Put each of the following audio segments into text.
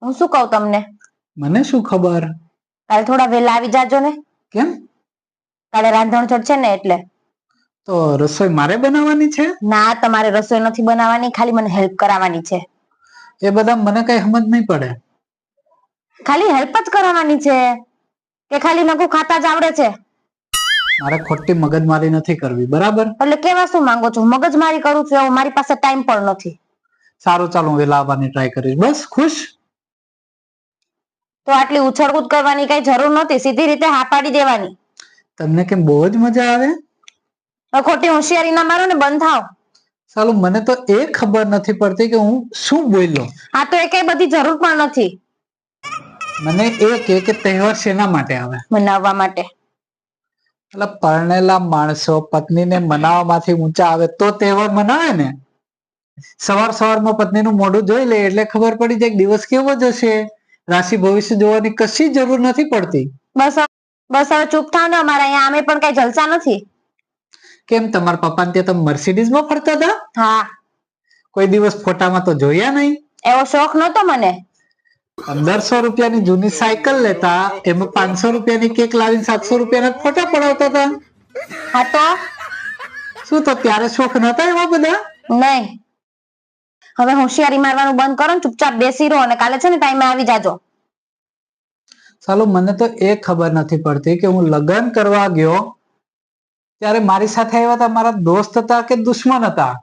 હું શું કહું તમને, મને શું ખબર? કાલે થોડા વહેલા આવી જાજો ને. કેમ? કાલે રાંધણછોડ છે ને એટલે. તો રસોઈ મારે બનાવવાની છે? ના, તમારે રસોઈ નથી બનાવવાની, ખાલી મને હેલ્પ કરાવવાની છે. એ બધા મને કઈ સમજ નહીં પડે. ખાલી હેલ્પ જ કરાવવાની છે કે ખાલી નકું ખાતા જ આવડે છે? મારે ખોટી મગજમારી નથી કરવી, બરાબર? એટલે કેવા શું માંગો છો? મગજમારી કરું છું એવો મારી પાસે ટાઈમ પણ નથી. સારું, ચાલો હું વહેલા આવવાની ટ્રાય કરીશ. બસ ખુશ? તો આટલી ઉછળકૂદ કરવાની કઈ જરૂર નથી, સીધી રીતે હા પાડી દેવાની. તમને કેમ બહુ જ મજા આવે? ખોટી હોશિયારી ના મારો ને, બંધ થાવ. સાલું, મને તો એ ખબર નથી પડતી કે હું શું બોલ્યો. આ તો એ કઈ બધી જરૂર પણ નથી. મને એ કે તહેવાર શેના માટે આવે? મનાવવા માટે. એટલે પરણેલા માણસો પત્નીને મનાવવામાંથી ઊંચા આવે તો તહેવાર મનાવે ને. સવારમાં પત્નીનું મોઢું જોઈ લે એટલે ખબર પડી જાય દિવસ કેવો જશે. રાશિ ભવિષ્ય જોવાની કશી જરૂર નથી પડતી. બસ હવે ચૂપ થાવ ને, અમારા અહીંયા આમે પણ કઈ જલસા નથી. કેમ, તમારા પપ્પાને ત્યાં તમે મર્સિડીઝમાં ફરતા હતા? હા. કોઈ દિવસ ફોટામાં તો જોયા નહીં. એવો શોખ નતો મને. 1500 રૂપિયાની જૂની સાયકલ લેતા, એમાં 500 રૂપિયાની કેક લાવીને 700 રૂપિયાના ફોટા પડાવતા હતા. હા તો શું તો ત્યારે શોખ નતા એવા બધા? નહીં. હવે હોશિયારી મારવાનું બંધ કરો ને, ચૂપચાપ બેસી રહો અને કાલે છે ને ટાઈમે આવી જાજો. સાલું, મને તો એ ખબર નથી પડતી કે હું લગ્ન કરવા ગયો ત્યારે મારી સાથે આવ્યા હતા મારા દોસ્ત હતા કે દુશ્મન હતા?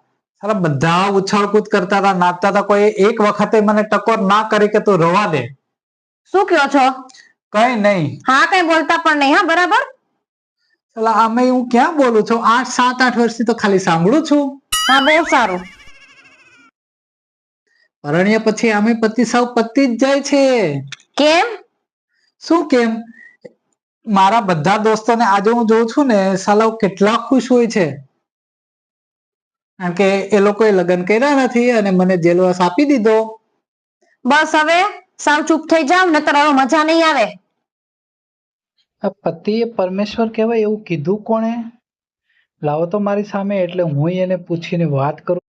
સાલા બધા ઉછળકૂદ કરતા હતા, નાચતા હતા. કોઈ એક વખતે મને ટકોર ના કરી કે તું રવા દે. શું કહો છો? કઈ નહીં. હા, કઈ બોલતા પણ નહીં. હા, બરાબર. સાલા આમે હું ક્યાં બોલું છું? 7-8 વર્ષથી તો ખાલી સાંભળું છું. હા, બહુ સારું. પરણ્યા પછી આમે પતિ સાવ પતિ જ જાય છે. કેમ? શું કેમ? મારા બધા દોસ્તોને આજે હું જોઉં છું ને, સાલા કેટલા ખુશ હોય છે. કારણ કે એ લોકોએ લગ્ન કર્યા નથી અને મને જેલવાસ આપી દીધો. બસ હવે સાવ ચૂપ થઈ જાવ, નતર હવે મજા નહીં આવે. આ પતિએ પરમેશ્વર કહેવાય એવું કીધું કોણે? લાવો તો મારી સામે એટલે હું એને પૂછીને વાત કરું.